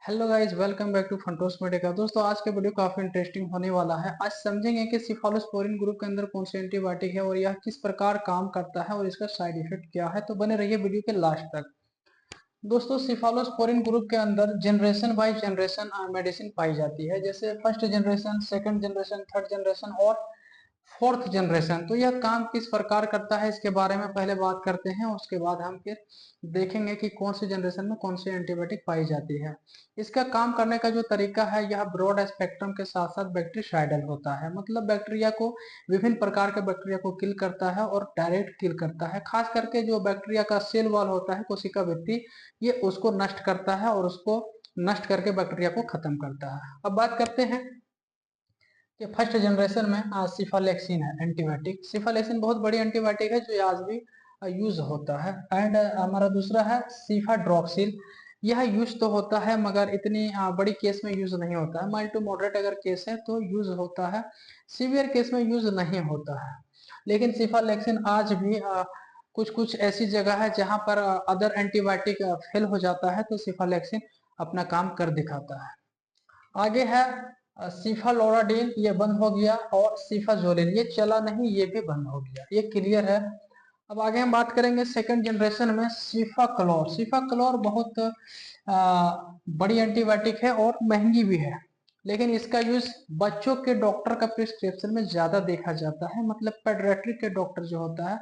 Hello guys, welcome back to Fantos Medica. दोस्तों, आज का वीडियो काफी इंटरेस्टिंग होने वाला है। आज समझेंगे कि सिफालोस्पोरिन ग्रुप के अंदर कौन से एंटीबायोटिक है और यह किस प्रकार काम करता है और इसका साइड इफेक्ट क्या है। तो बने रहिए वीडियो के लास्ट तक। दोस्तों, सिफालोस्पोरिन ग्रुप के अंदर जनरेशन बाय जनरेशन मेडिसिन पाई जाती है, जैसे first generation, second generation, third generation और फोर्थ जनरेशन। तो यह काम किस प्रकार करता है इसके बारे में पहले बात करते हैं, उसके बाद हम फिर देखेंगे कि कौन सी जनरेशन में कौन सी एंटीबायोटिक पाई जाती है। इसका काम करने का जो तरीका है, यह ब्रॉड स्पेक्ट्रम के साथ साथ बैक्टीरिसाइडल होता है। मतलब बैक्टीरिया को, विभिन्न प्रकार के बैक्टीरिया को किल करता है और डायरेक्ट किल करता है। खास करके जो बैक्टीरिया का सेल वॉल होता है, कोशिका भित्ति, ये उसको नष्ट करता है और उसको नष्ट करके बैक्टीरिया को खत्म करता है। अब बात करते हैं कि फर्स्ट जनरेशन में सिफालेक्सिन है एंटीबायोटिक। सिफालेक्सिन बहुत बड़ी एंटीबायोटिक है जो आज भी यूज होता है। एंड हमारा दूसरा है सिफाड्रॉक्सिल। यह यूज तो होता है मगर इतनी बड़ी केस में यूज नहीं होता है। माइल्ड टू मॉडरेट अगर केस है तो यूज होता है, सीवियर केस में यूज नहीं होता है। लेकिन सिफालेक्सिन आज भी कुछ कुछ ऐसी जगह है जहां पर अदर एंटीबायोटिक फेल हो जाता है तो सिफालेक्सिन अपना काम कर दिखाता है। आगे है सिफालोराडीन, ये बंद हो गया, और सिफाजोलिन ये चला नहीं, ये भी बंद हो गया, ये क्लियर है। अब आगे हम बात करेंगे सेकंड जनरेशन में सिफाक्लोर। सिफाक्लोर बहुत बड़ी एंटीबायोटिक है और महंगी भी है, लेकिन इसका यूज बच्चों के डॉक्टर का प्रिस्क्रिप्शन में ज्यादा देखा जाता है। मतलब पेडियाट्रिक के डॉक्टर जो होता है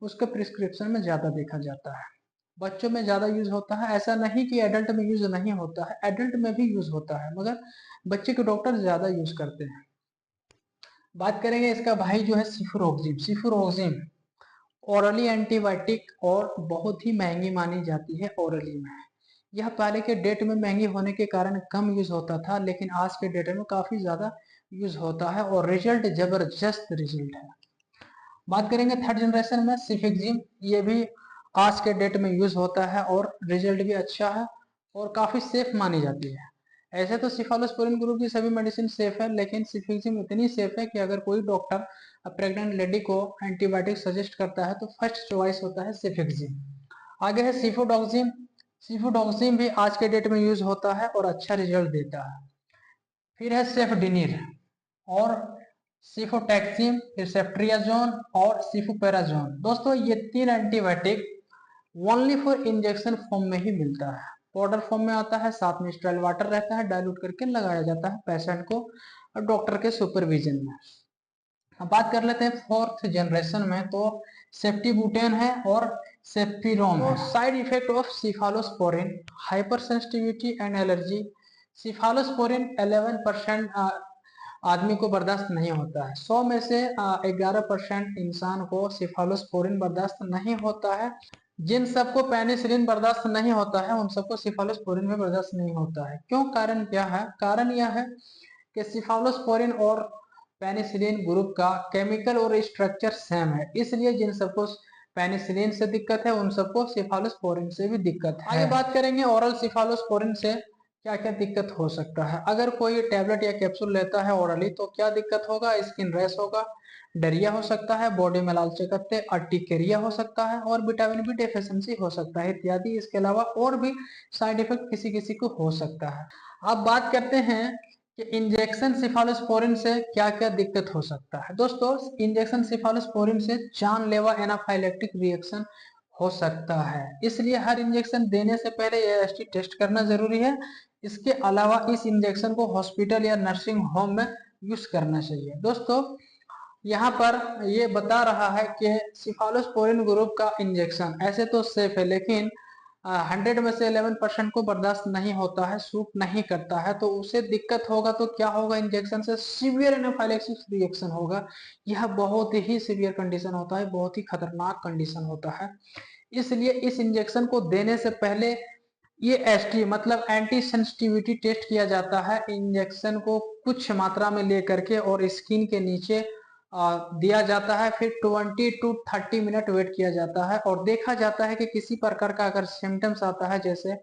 उसके प्रिस्क्रिप्शन में ज्यादा देखा जाता है, बच्चों में ज्यादा यूज होता है। ऐसा नहीं कि एडल्ट में यूज नहीं होता है, एडल्ट में भी यूज होता है, मगर बच्चे के डॉक्टर ज्यादा यूज करते हैं। बात करेंगे इसका भाई जो है सिफुरोक्सिम। सिफुरोक्सिम ओरली एंटीबायोटिक और बहुत ही महंगी मानी जाती है ओरली में। यह पहले के डेट में महंगी होने के कारण कम यूज होता था, लेकिन आज के डेट में काफी ज्यादा यूज होता है और रिजल्ट जबरदस्त रिजल्ट है। बात करेंगे थर्ड जनरेशन में सिफिक्जिम। ये भी आज के डेट में यूज होता है और रिजल्ट भी अच्छा है और काफी सेफ मानी जाती है। ऐसे तो सिफालोस्पोरिन ग्रुप की सभी मेडिसिन सेफ है, लेकिन सिफिक्जिम इतनी सेफ है कि अगर कोई डॉक्टर प्रेग्नेंट लेडी को एंटीबायोटिक सजेस्ट करता है तो फर्स्ट चॉइस होता है सिफिक्जिम। आगे है सिफोडॉक्सिम। सिफोडॉक्सिम भी आज के डेट में यूज होता है और अच्छा रिजल्ट देता है। फिर है सेफडिनिर और सिफोटैक्सिम, फिर सेफ्ट्रियाजोन और सिफोपेराजोन। दोस्तों, ये तीन antibiotic only for injection form में ही मिलता है, पाउडर फॉर्म में आता है, साथ में स्टेराइल वाटर रहता है, डाइल्यूट करके लगाया जाता है पेशेंट को और डॉक्टर के सुपरविजन में। अब बात कर लेते हैं फोर्थ जनरेशन में, तो सेफ्टीबुटेन है और सेफ्टिरोम है। Side effect of cephalosporin: hyper sensitivity and allergy. Cephalosporin 11% आदमी को बर्दाश्त नहीं होता है। 100 में से 11% इंसान को सिफालोस्पोरिन बर्दाश्त नहीं होता है। जिन सबको पेनिसिलिन बर्दाश्त नहीं होता है उन सबको सिफालोस्पोरिन भी बर्दाश्त नहीं होता है। क्यों? कारण क्या है? कारण यह है कि सिफालोस्पोरिन और पेनिसिलिन ग्रुप का केमिकल और स्ट्रक्चर सेम है, इसलिए जिन सबको पेनिसिलिन से दिक्कत है उन सबको सिफालोस्पोरिन से भी दिक्कत है। आगे बात करेंगे ओरल सिफालोस्पोरिन से क्या क्या दिक्कत हो सकता है। अगर कोई टेबलेट या कैप्सूल लेता है ओरली तो क्या दिक्कत होगा? स्किन रैश होगा, डायरिया हो सकता है, बॉडी में लाल चकत्ते, अर्टिकेरिया हो सकता है और विटामिन बी डेफिशिएंसी हो सकता है इत्यादि। इसके अलावा और भी साइड इफेक्ट किसी किसी को हो सकता है। अब बात करते हैं कि इंजेक्शन सिफालोस्पोरिन से क्या क्या दिक्कत हो सकता है। दोस्तों, इंजेक्शन सिफालोस्पोरिन से जानलेवा एनाफाइलेक्टिक रिएक्शन हो सकता है, इसलिए हर इंजेक्शन देने से पहले एएसटी टेस्ट करना जरूरी है। इसके अलावा इस इंजेक्शन को हॉस्पिटल या नर्सिंग होम में यूज करना चाहिए। दोस्तों, यहाँ पर ये बता रहा है कि सिफालोस्पोरिन ग्रुप का इंजेक्शन ऐसे तो सेफ है, लेकिन 100 में से 11% को बर्दाश्त नहीं होता है, सूट नहीं करता है, तो उसे दिक्कत होगा। तो क्या होगा? इंजेक्शन से सीवियर एनाफाइलेक्सिस रिएक्शन होगा। यह बहुत ही सीवियर कंडीशन होता है, बहुत ही खतरनाक कंडीशन होता है। इसलिए इस इंजेक्शन को देने से पहले ये एसटी मतलब एंटी सेंसिटिविटी टेस्ट किया जाता है। इंजेक्शन को कुछ मात्रा में लेकर के और स्किन के नीचे दिया जाता है, फिर 20 टू 30 मिनट वेट किया जाता है और देखा जाता है कि किसी प्रकार का अगर सिम्टम्स आता है, जैसे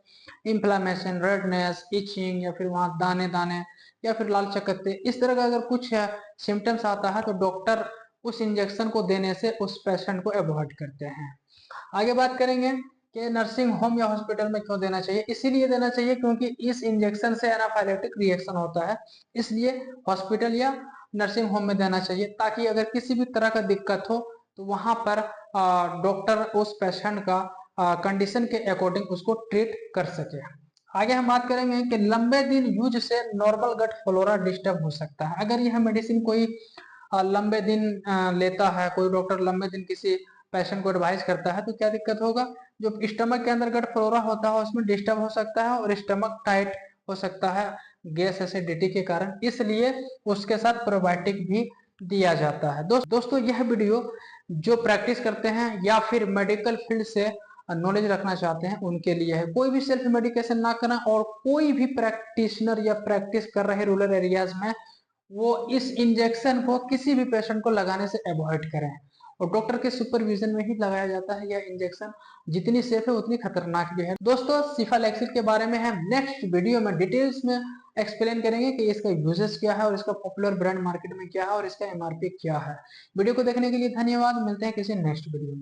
इंफ्लामेशन, रेडनेस, इचिंग, या फिर वहां दाने दाने या फिर लाल चकत्ते, इस तरह का अगर कुछ सिम्टम्स आता है तो डॉक्टर उस इंजेक्शन को देने से उस पेशेंट को अवॉइड करते हैं। आगे बात करेंगे कि नर्सिंग होम या हॉस्पिटल में क्यों देना चाहिए? इसीलिए देना चाहिए क्योंकि इस इंजेक्शन से एनाफाइलेक्टिक रिएक्शन होता है, इसलिए हॉस्पिटल या नर्सिंग होम में देना चाहिए, ताकि अगर किसी भी तरह का दिक्कत हो तो वहां पर डॉक्टर उस पेशेंट का कंडीशन के अकॉर्डिंग उसको ट्रीट कर सके। आगे हम बात करेंगे कि लंबे दिन यूज से नॉर्मल गट फ्लोरा डिस्टर्ब हो सकता है। अगर यह मेडिसिन कोई लंबे दिन लेता है, कोई डॉक्टर लंबे दिन किसी पेशेंट को एडवाइस करता है, तो क्या दिक्कत होगा? जो स्टमक के अंदर गट फ्लोरा होता है उसमें डिस्टर्ब हो सकता है और स्टमक टाइट हो सकता है गैस एसिडिटी के कारण, इसलिए उसके साथ प्रोबायोटिक भी दिया जाता है। दोस्तों यह वीडियो जो प्रैक्टिस करते हैं या फिर मेडिकल फील्ड से नॉलेज रखना चाहते हैं उनके लिए है। कोई भी सेल्फ मेडिकेशन ना करें और कोई भी प्रैक्टिशनर या प्रैक्टिस कर रहे रूरल एरियाज में वो इस इंजेक्शन को किसी भी पेशेंट को लगाने से अवॉइड करें और डॉक्टर के सुपरविजन में ही लगाया जाता है। यह इंजेक्शन जितनी सेफ है उतनी खतरनाक भी है। दोस्तों सिफालेक्सिल के बारे में हम नेक्स्ट वीडियो में डिटेल्स में एक्सप्लेन करेंगे कि इसका यूजेस क्या है और इसका पॉपुलर ब्रांड मार्केट में क्या है और इसका एमआरपी क्या है। वीडियो को देखने के लिए धन्यवाद। मिलते हैं किसी नेक्स्ट वीडियो में।